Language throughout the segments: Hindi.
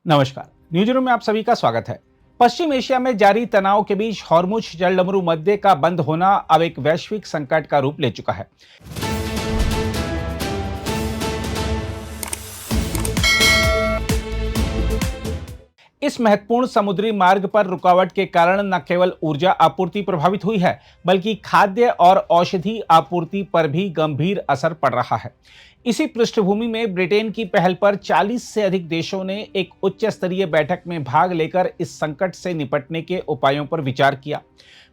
नमस्कार, न्यूज रूम में आप सभी का स्वागत है। पश्चिम एशिया में जारी तनाव के बीच हॉर्मुज जलडमरू मध्य का बंद होना अब एक वैश्विक संकट का रूप ले चुका है। इस महत्वपूर्ण समुद्री मार्ग पर रुकावट के कारण न केवल ऊर्जा आपूर्ति प्रभावित हुई है, बल्कि खाद्य और औषधि आपूर्ति पर भी गंभीर असर पड़ रहा है। इसी पृष्ठभूमि में ब्रिटेन की पहल पर 40 से अधिक देशों ने एक उच्च स्तरीय बैठक में भाग लेकर इस संकट से निपटने के उपायों पर विचार किया।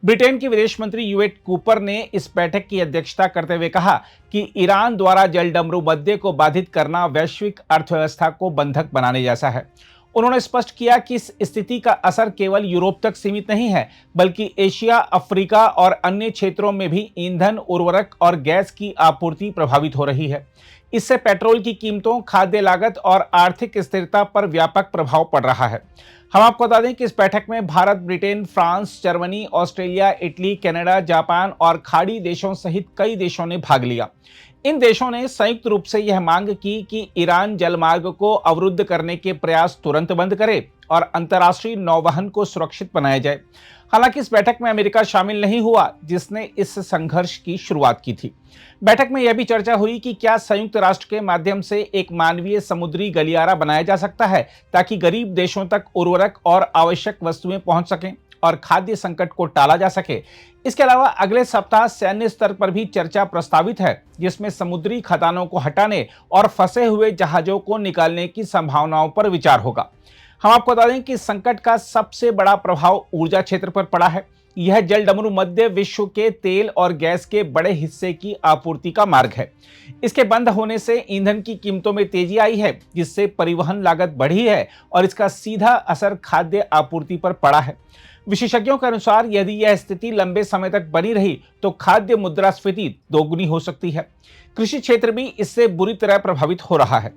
ब्रिटेन के विदेश मंत्री यूएट कूपर ने इस बैठक की अध्यक्षता करते हुए कहा कि ईरान द्वारा जलडमरू मध्य को बाधित करना वैश्विक अर्थव्यवस्था को बंधक बनाने जैसा है। उन्होंने स्पष्ट किया कि इस स्थिति का असर केवल यूरोप तक सीमित नहीं है, बल्कि एशिया, अफ्रीका और अन्य क्षेत्रों में भी ईंधन, उर्वरक और गैस की आपूर्ति प्रभावित हो रही है। इससे पेट्रोल की कीमतों, खाद्य लागत और आर्थिक स्थिरता पर व्यापक प्रभाव पड़ रहा है। हम आपको बता दें कि इस बैठक में Bharat, Britain, France, Germany, Australia, Italy, Canada, Japan और खाड़ी देशों सहित कई देशों ने भाग लिया। इन देशों ने संयुक्त रूप से यह मांग की कि ईरान जलमार्ग को अवरुद्ध करने के प्रयास तुरंत बंद करे और अंतर्राष्ट्रीय नौवहन को सुरक्षित बनाया जाए। हालांकि इस बैठक में अमेरिका शामिल नहीं हुआ, जिसने इस संघर्ष की शुरुआत की थी। बैठक में यह भी चर्चा हुई कि क्या संयुक्त राष्ट्र के माध्यम से एक मानवीय समुद्री गलियारा बनाया जा सकता है, ताकि गरीब देशों तक उर्वरक और आवश्यक वस्तुएं पहुंच सकें और खाद्य संकट को टाला जा सके। इसके अलावा अगले सप्ताह सैन्य स्तर पर भी चर्चा प्रस्तावित है, जिसमें समुद्री खदानों को हटाने और फंसे हुए जहाजों को निकालने की संभावनाओं पर विचार होगा। हम आपको बता दें कि संकट का सबसे बड़ा प्रभाव ऊर्जा क्षेत्र पर पड़ा है। यह जलडमरू मध्य विश्व के तेल और गैस के बड़े हिस्से की आपूर्ति का मार्ग है। इसके बंद होने से ईंधन की कीमतों में तेजी आई है, जिससे परिवहन लागत बढ़ी है और इसका सीधा असर खाद्य आपूर्ति पर पड़ा है। विशेषज्ञों के अनुसार यदि यह स्थिति लंबे समय तक बनी रही तो खाद्य मुद्रास्फीति दोगुनी हो सकती है। कृषि क्षेत्र भी इससे बुरी तरह प्रभावित हो रहा है।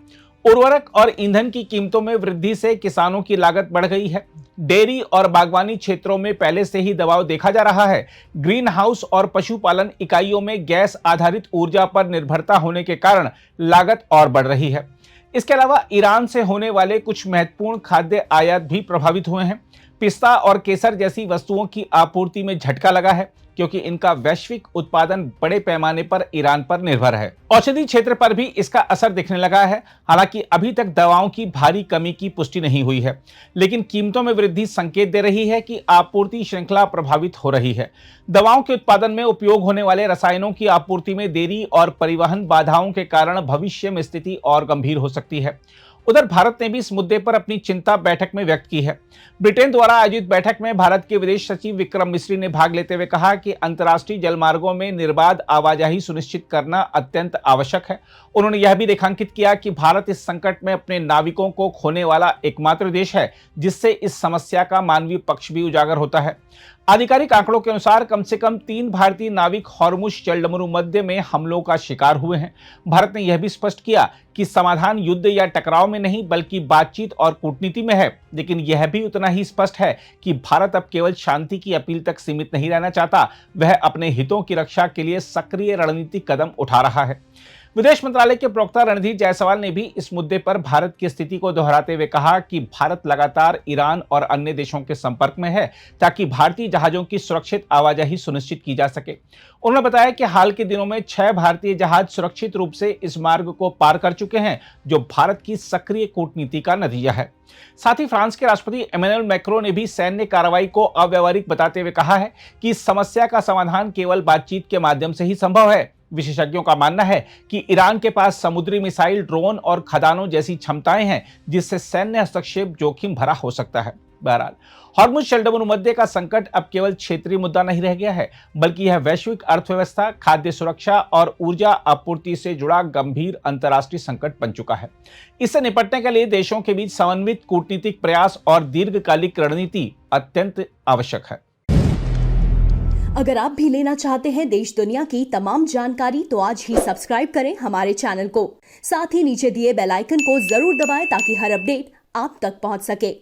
उर्वरक और ईंधन की कीमतों में वृद्धि से किसानों की लागत बढ़ गई है। डेयरी और बागवानी क्षेत्रों में पहले से ही दबाव देखा जा रहा है। ग्रीन हाउस और पशुपालन इकाइयों में गैस आधारित ऊर्जा पर निर्भरता होने के कारण लागत और बढ़ रही है। इसके अलावा ईरान से होने वाले कुछ महत्वपूर्ण खाद्य आयात भी प्रभावित हुए हैं। पिस्ता और केसर जैसी वस्तुओं की आपूर्ति में झटका लगा है, क्योंकि इनका वैश्विक उत्पादन बड़े पैमाने पर ईरान पर निर्भर है। औषधि क्षेत्र पर भी इसका असर दिखने लगा है। हालांकि अभी तक दवाओं की भारी कमी की पुष्टि नहीं हुई है, लेकिन कीमतों में वृद्धि संकेत दे रही है कि आपूर्ति श्रृंखला प्रभावित हो रही है। दवाओं के उत्पादन में उपयोग होने वाले रसायनों की आपूर्ति में देरी और परिवहन बाधाओं के कारण भविष्य में स्थिति और गंभीर हो सकती है। उधर भारत ने भी इस मुद्दे पर अपनी चिंता बैठक में व्यक्त की है। ब्रिटेन द्वारा आयोजित बैठक में भारत के विदेश सचिव विक्रम मिस्री ने भाग लेते हुए कहा कि अंतर्राष्ट्रीय जलमार्गों में निर्बाध आवाजाही सुनिश्चित करना अत्यंत आवश्यक है। उन्होंने यह भी रेखांकित किया कि भारत इस संकट में अपने नाविकों को खोने वाला एकमात्र देश है, जिससे इस समस्या का मानवीय पक्ष भी उजागर होता है। आधिकारिक आंकड़ों के अनुसार कम से कम 3 भारतीय नाविक हॉर्मुज जलडमरू मध्य में हमलों का शिकार हुए हैं। भारत ने यह भी स्पष्ट किया कि समाधान युद्ध या टकराव में नहीं, बल्कि बातचीत और कूटनीति में है। लेकिन यह भी उतना ही स्पष्ट है कि भारत अब केवल शांति की अपील तक सीमित नहीं रहना चाहता, वह अपने हितों की रक्षा के लिए सक्रिय रणनीतिक कदम उठा रहा है। विदेश मंत्रालय के प्रवक्ता रणधीर जायसवाल ने भी इस मुद्दे पर भारत की स्थिति को दोहराते हुए कहा कि भारत लगातार ईरान और अन्य देशों के संपर्क में है, ताकि भारतीय जहाजों की सुरक्षित आवाजाही सुनिश्चित की जा सके। उन्होंने बताया कि हाल के दिनों में 6 भारतीय जहाज सुरक्षित रूप से इस मार्ग को पार कर चुके हैं, जो भारत की सक्रिय कूटनीति का नतीजा है। साथ ही फ्रांस के राष्ट्रपति इमैनुअल मैक्रों ने भी सैन्य कार्रवाई को अव्यावहारिक बताते हुए कहा है कि इस समस्या का समाधान केवल बातचीत के माध्यम से ही संभव है। विशेषज्ञों का मानना है कि ईरान के पास समुद्री मिसाइल, ड्रोन और खदानों जैसी क्षमताएं हैं, जिससे सैन्य हस्तक्षेप जोखिम भरा हो सकता है। बहरहाल, हॉर्मुज जलडमरू मध्य का संकट अब केवल क्षेत्रीय मुद्दा नहीं रह गया है, बल्कि यह वैश्विक अर्थव्यवस्था, खाद्य सुरक्षा और ऊर्जा आपूर्ति से जुड़ा गंभीर अंतर्राष्ट्रीय संकट बन चुका है। इससे निपटने के लिए देशों के बीच समन्वित कूटनीतिक प्रयास और दीर्घकालिक रणनीति अत्यंत आवश्यक है। अगर आप भी लेना चाहते हैं देश दुनिया की तमाम जानकारी, तो आज ही सब्सक्राइब करें हमारे चैनल को। साथ ही नीचे दिए बेल आइकन को जरूर दबाएं, ताकि हर अपडेट आप तक पहुंच सके।